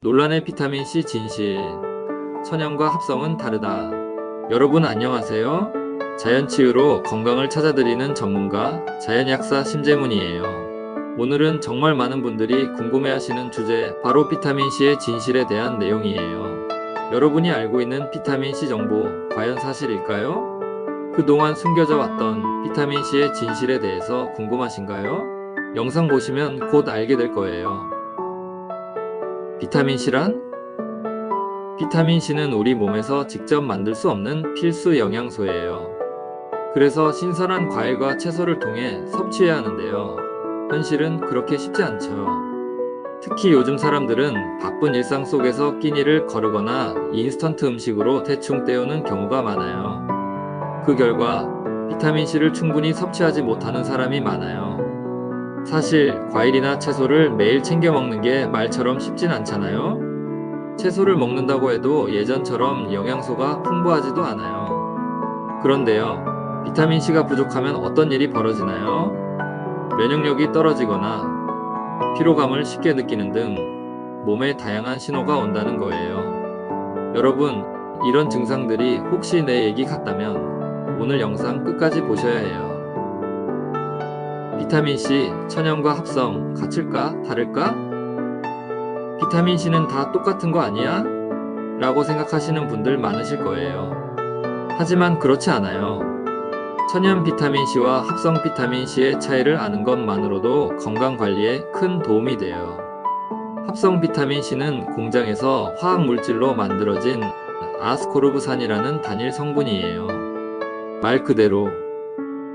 논란의 비타민C 진실. 천연과 합성은 다르다. 여러분 안녕하세요. 자연치유로 건강을 찾아드리는 전문가 자연약사 심재문이에요. 오늘은 정말 많은 분들이 궁금해하시는 주제, 바로 비타민C의 진실에 대한 내용이에요. 여러분이 알고 있는 비타민C 정보 과연 사실일까요? 그동안 숨겨져 왔던 비타민C의 진실에 대해서 궁금하신가요? 영상 보시면 곧 알게 될 거예요. 비타민C란? 비타민C는 우리 몸에서 직접 만들 수 없는 필수 영양소예요. 그래서 신선한 과일과 채소를 통해 섭취해야 하는데요. 현실은 그렇게 쉽지 않죠. 특히 요즘 사람들은 바쁜 일상 속에서 끼니를 거르거나 인스턴트 음식으로 대충 때우는 경우가 많아요. 그 결과 비타민C를 충분히 섭취하지 못하는 사람이 많아요. 사실 과일이나 채소를 매일 챙겨 먹는 게 말처럼 쉽진 않잖아요. 채소를 먹는다고 해도 예전처럼 영양소가 풍부하지도 않아요. 그런데요, 비타민C가 부족하면 어떤 일이 벌어지나요? 면역력이 떨어지거나 피로감을 쉽게 느끼는 등 몸에 다양한 신호가 온다는 거예요. 여러분, 이런 증상들이 혹시 내 얘기 같다면 오늘 영상 끝까지 보셔야 해요. 비타민C, 천연과 합성, 같을까? 다를까? 비타민C는 다 똑같은 거 아니야? 라고 생각하시는 분들 많으실 거예요. 하지만 그렇지 않아요. 천연 비타민C와 합성 비타민C의 차이를 아는 것만으로도 건강 관리에 큰 도움이 돼요. 합성 비타민C는 공장에서 화학 물질로 만들어진 아스코르브산이라는 단일 성분이에요. 말 그대로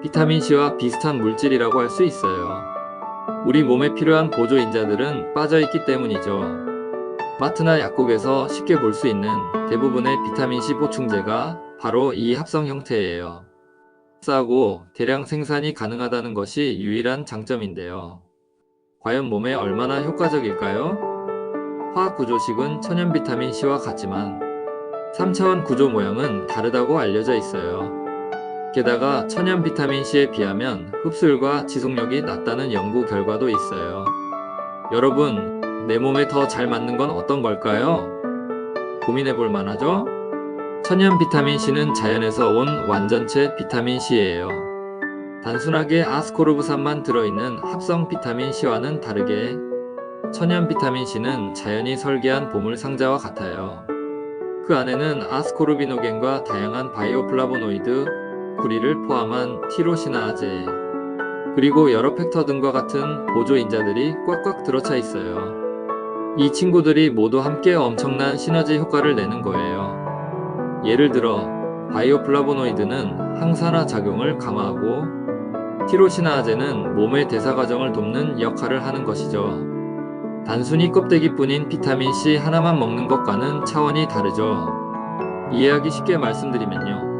비타민C와 비슷한 물질이라고 할 수 있어요. 우리 몸에 필요한 보조인자들은 빠져있기 때문이죠. 마트나 약국에서 쉽게 볼 수 있는 대부분의 비타민C 보충제가 바로 이 합성 형태예요. 싸고 대량 생산이 가능하다는 것이 유일한 장점인데요. 과연 몸에 얼마나 효과적일까요? 화학 구조식은 천연 비타민C와 같지만 3차원 구조 모양은 다르다고 알려져 있어요. 게다가 천연 비타민C에 비하면 흡수율과 지속력이 낮다는 연구 결과도 있어요. 여러분, 내 몸에 더 잘 맞는 건 어떤 걸까요? 고민해 볼 만하죠? 천연 비타민C는 자연에서 온 완전체 비타민C예요. 단순하게 아스코르브산만 들어있는 합성 비타민C와는 다르게 천연 비타민C는 자연이 설계한 보물 상자와 같아요. 그 안에는 아스코르비노겐과 다양한 바이오플라보노이드, 구리를 포함한 티로시나아제, 그리고 여러 팩터 등과 같은 보조인자들이 꽉꽉 들어차 있어요. 이 친구들이 모두 함께 엄청난 시너지 효과를 내는 거예요. 예를 들어 바이오플라보노이드는 항산화 작용을 강화하고 티로시나아제는 몸의 대사 과정을 돕는 역할을 하는 것이죠. 단순히 껍데기뿐인 비타민C 하나만 먹는 것과는 차원이 다르죠. 이해하기 쉽게 말씀드리면요.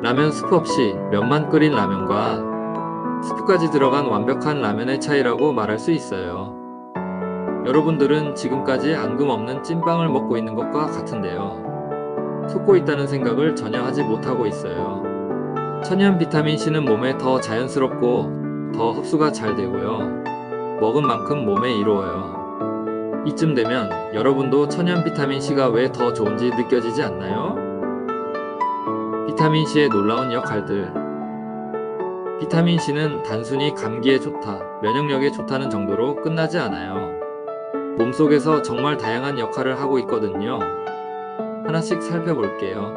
라면 스프 없이 면만 끓인 라면과 스프까지 들어간 완벽한 라면의 차이라고 말할 수 있어요. 여러분들은 지금까지 앙금 없는 찐빵을 먹고 있는 것과 같은데요. 속고 있다는 생각을 전혀 하지 못하고 있어요. 천연 비타민C는 몸에 더 자연스럽고 더 흡수가 잘 되고요. 먹은 만큼 몸에 이로워요. 이쯤 되면 여러분도 천연 비타민C가 왜 더 좋은지 느껴지지 않나요? 비타민C의 놀라운 역할들. 비타민C는 단순히 감기에 좋다, 면역력에 좋다는 정도로 끝나지 않아요. 몸속에서 정말 다양한 역할을 하고 있거든요. 하나씩 살펴볼게요.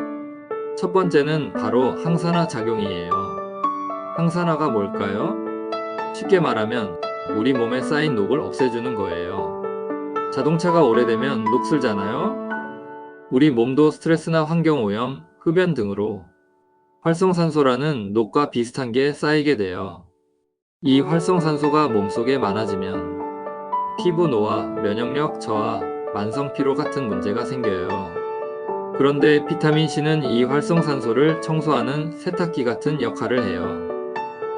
첫 번째는 바로 항산화 작용이에요. 항산화가 뭘까요? 쉽게 말하면 우리 몸에 쌓인 녹을 없애주는 거예요. 자동차가 오래되면 녹슬잖아요? 우리 몸도 스트레스나 환경오염, 흡연 등으로 활성산소라는 녹과 비슷한 게 쌓이게 돼요. 이 활성산소가 몸속에 많아지면 피부 노화, 면역력 저하, 만성 피로 같은 문제가 생겨요. 그런데 비타민C는 이 활성산소를 청소하는 세탁기 같은 역할을 해요.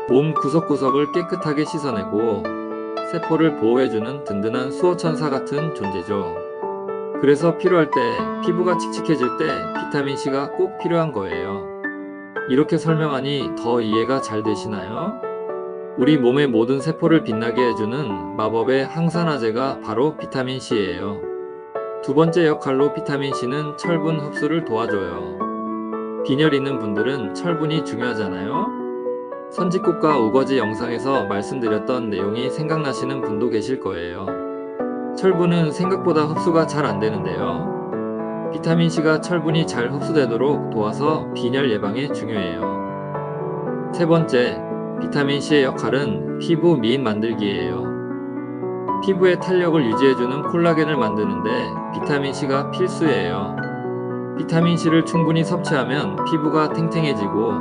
몸 구석구석을 깨끗하게 씻어내고 세포를 보호해주는 든든한 수호천사 같은 존재죠. 그래서 필요할 때, 피부가 칙칙해질 때 비타민C가 꼭 필요한 거예요. 이렇게 설명하니 더 이해가 잘 되시나요? 우리 몸의 모든 세포를 빛나게 해주는 마법의 항산화제가 바로 비타민C예요. 두 번째 역할로 비타민C는 철분 흡수를 도와줘요. 빈혈 있는 분들은 철분이 중요하잖아요. 선짓국과 우거지 영상에서 말씀드렸던 내용이 생각나시는 분도 계실 거예요. 철분은 생각보다 흡수가 잘 안 되는데요. 비타민C가 철분이 잘 흡수되도록 도와서 빈혈 예방에 중요해요. 세 번째, 비타민C의 역할은 피부 미인 만들기예요. 피부의 탄력을 유지해주는 콜라겐을 만드는데 비타민C가 필수예요. 비타민C를 충분히 섭취하면 피부가 탱탱해지고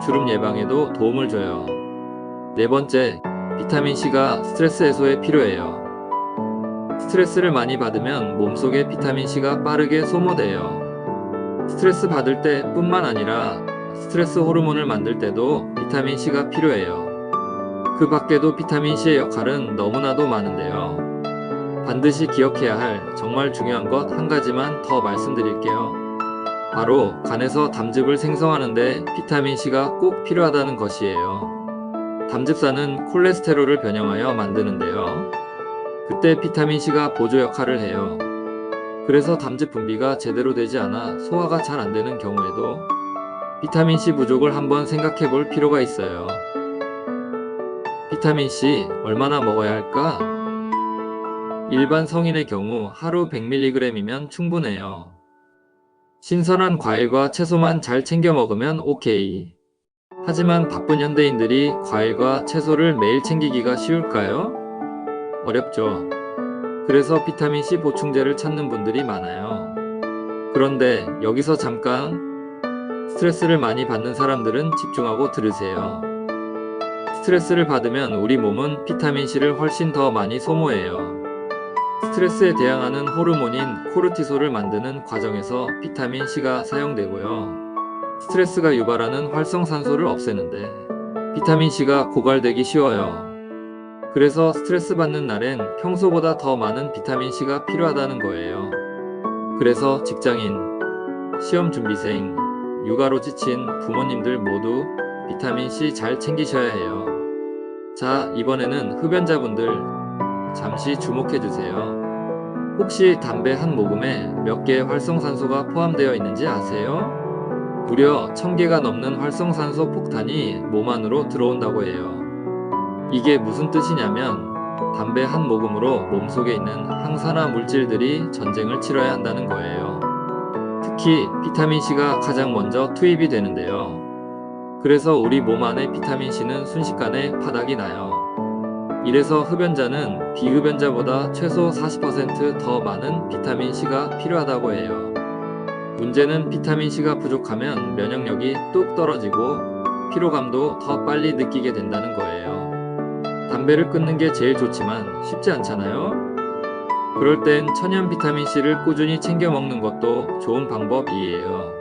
주름 예방에도 도움을 줘요. 네 번째, 비타민C가 스트레스 해소에 필요해요. 스트레스를 많이 받으면 몸속에 비타민C가 빠르게 소모돼요. 스트레스 받을 때 뿐만 아니라 스트레스 호르몬을 만들 때도 비타민C가 필요해요. 그 밖에도 비타민C의 역할은 너무나도 많은데요. 반드시 기억해야 할 정말 중요한 것 한 가지만 더 말씀드릴게요. 바로 간에서 담즙을 생성하는데 비타민C가 꼭 필요하다는 것이에요. 담즙산은 콜레스테롤을 변형하여 만드는데요. 그때 비타민C가 보조 역할을 해요. 그래서 담즙 분비가 제대로 되지 않아 소화가 잘 안 되는 경우에도 비타민C 부족을 한번 생각해 볼 필요가 있어요. 비타민C 얼마나 먹어야 할까? 일반 성인의 경우 하루 100mg이면 충분해요. 신선한 과일과 채소만 잘 챙겨 먹으면 오케이. 하지만 바쁜 현대인들이 과일과 채소를 매일 챙기기가 쉬울까요? 어렵죠. 그래서 비타민C 보충제를 찾는 분들이 많아요. 그런데 여기서 잠깐 스트레스를 많이 받는 사람들은 집중하고 들으세요. 스트레스를 받으면 우리 몸은 비타민C를 훨씬 더 많이 소모해요. 스트레스에 대항하는 호르몬인 코르티솔을 만드는 과정에서 비타민C가 사용되고요. 스트레스가 유발하는 활성산소를 없애는데 비타민C가 고갈되기 쉬워요. 그래서 스트레스 받는 날엔 평소보다 더 많은 비타민C가 필요하다는 거예요. 그래서 직장인, 시험 준비생, 육아로 지친 부모님들 모두 비타민C 잘 챙기셔야 해요. 자, 이번에는 흡연자분들 잠시 주목해주세요. 혹시 담배 한 모금에 몇 개의 활성산소가 포함되어 있는지 아세요? 무려 1000개가 넘는 활성산소 폭탄이 몸 안으로 들어온다고 해요. 이게 무슨 뜻이냐면 담배 한 모금으로 몸속에 있는 항산화 물질들이 전쟁을 치러야 한다는 거예요. 특히 비타민C가 가장 먼저 투입이 되는데요. 그래서 우리 몸 안의 비타민C는 순식간에 파닥이 나요. 이래서 흡연자는 비흡연자보다 최소 40% 더 많은 비타민C가 필요하다고 해요. 문제는 비타민C가 부족하면 면역력이 뚝 떨어지고 피로감도 더 빨리 느끼게 된다는 거예요. 담배를 끊는 게 제일 좋지만 쉽지 않잖아요? 그럴 땐 천연 비타민C를 꾸준히 챙겨 먹는 것도 좋은 방법이에요.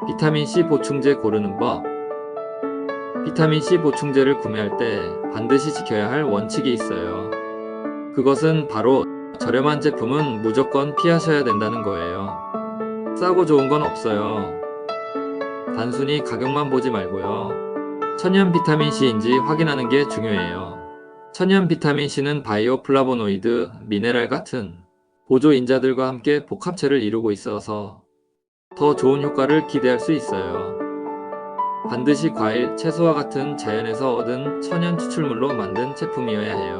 비타민C 보충제 고르는 법. 비타민C 보충제를 구매할 때 반드시 지켜야 할 원칙이 있어요. 그것은 바로 저렴한 제품은 무조건 피하셔야 된다는 거예요. 싸고 좋은 건 없어요. 단순히 가격만 보지 말고요. 천연 비타민C인지 확인하는 게 중요해요. 천연 비타민C는 바이오 플라보노이드, 미네랄 같은 보조 인자들과 함께 복합체를 이루고 있어서 더 좋은 효과를 기대할 수 있어요. 반드시 과일, 채소와 같은 자연에서 얻은 천연 추출물로 만든 제품이어야 해요.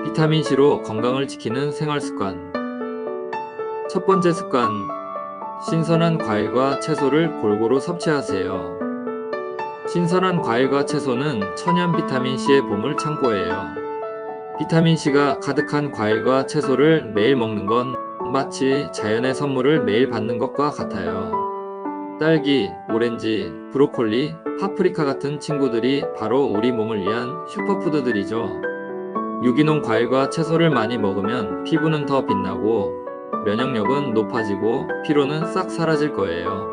비타민C로 건강을 지키는 생활 습관. 첫 번째 습관, 신선한 과일과 채소를 골고루 섭취하세요. 신선한 과일과 채소는 천연 비타민C의 보물 창고예요. 비타민C가 가득한 과일과 채소를 매일 먹는 건 마치 자연의 선물을 매일 받는 것과 같아요. 딸기, 오렌지, 브로콜리, 파프리카 같은 친구들이 바로 우리 몸을 위한 슈퍼푸드들이죠. 유기농 과일과 채소를 많이 먹으면 피부는 더 빛나고 면역력은 높아지고 피로는 싹 사라질 거예요.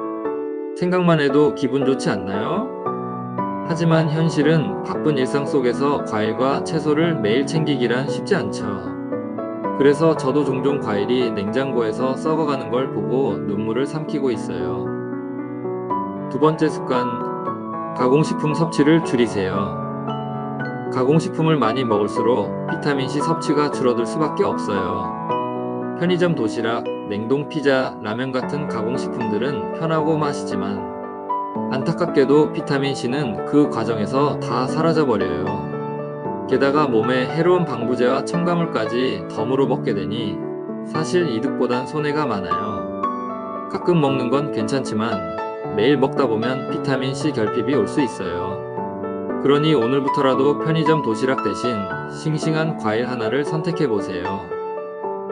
생각만 해도 기분 좋지 않나요? 하지만 현실은 바쁜 일상 속에서 과일과 채소를 매일 챙기기란 쉽지 않죠. 그래서 저도 종종 과일이 냉장고에서 썩어가는 걸 보고 눈물을 삼키고 있어요. 두 번째 습관, 가공식품 섭취를 줄이세요. 가공식품을 많이 먹을수록 비타민C 섭취가 줄어들 수밖에 없어요. 편의점 도시락, 냉동 피자, 라면 같은 가공식품들은 편하고 맛있지만 안타깝게도 비타민C는 그 과정에서 다 사라져버려요. 게다가 몸에 해로운 방부제와 첨가물까지 덤으로 먹게 되니 사실 이득보단 손해가 많아요. 가끔 먹는 건 괜찮지만 매일 먹다 보면 비타민C 결핍이 올 수 있어요. 그러니 오늘부터라도 편의점 도시락 대신 싱싱한 과일 하나를 선택해보세요.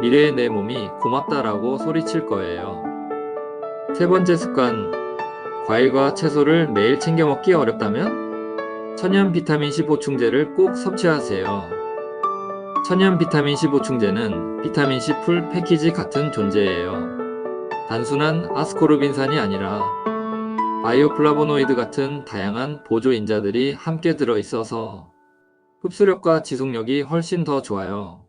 미래의 내 몸이 고맙다라고 소리칠 거예요. 세 번째 습관, 과일과 채소를 매일 챙겨 먹기 어렵다면 천연 비타민C 보충제를 꼭 섭취하세요. 천연 비타민C 보충제는 비타민C 풀 패키지 같은 존재예요. 단순한 아스코르빈산이 아니라 바이오플라보노이드 같은 다양한 보조인자들이 함께 들어있어서 흡수력과 지속력이 훨씬 더 좋아요.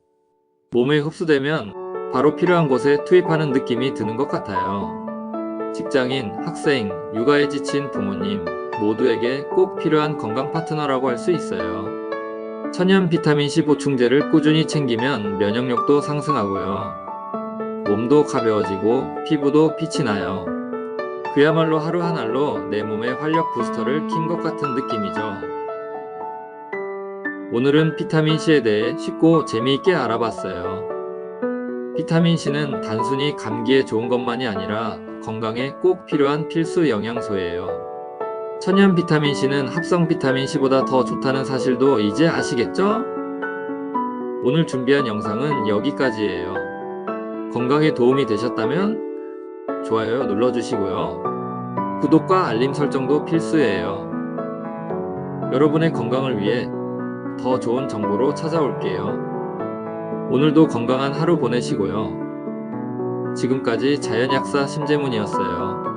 몸에 흡수되면 바로 필요한 곳에 투입하는 느낌이 드는 것 같아요. 직장인, 학생, 육아에 지친 부모님 모두에게 꼭 필요한 건강 파트너라고 할 수 있어요. 천연 비타민C 보충제를 꾸준히 챙기면 면역력도 상승하고요. 몸도 가벼워지고 피부도 빛이 나요. 그야말로 하루 한 알로 내 몸의 활력 부스터를 킨 것 같은 느낌이죠. 오늘은 비타민C에 대해 쉽고 재미있게 알아봤어요. 비타민C는 단순히 감기에 좋은 것만이 아니라 건강에 꼭 필요한 필수 영양소예요. 천연 비타민C는 합성 비타민C보다 더 좋다는 사실도 이제 아시겠죠? 오늘 준비한 영상은 여기까지예요. 건강에 도움이 되셨다면 좋아요 눌러주시고요. 구독과 알림 설정도 필수예요. 여러분의 건강을 위해 더 좋은 정보로 찾아올게요. 오늘도 건강한 하루 보내시고요. 지금까지 자연약사 심재문이었어요.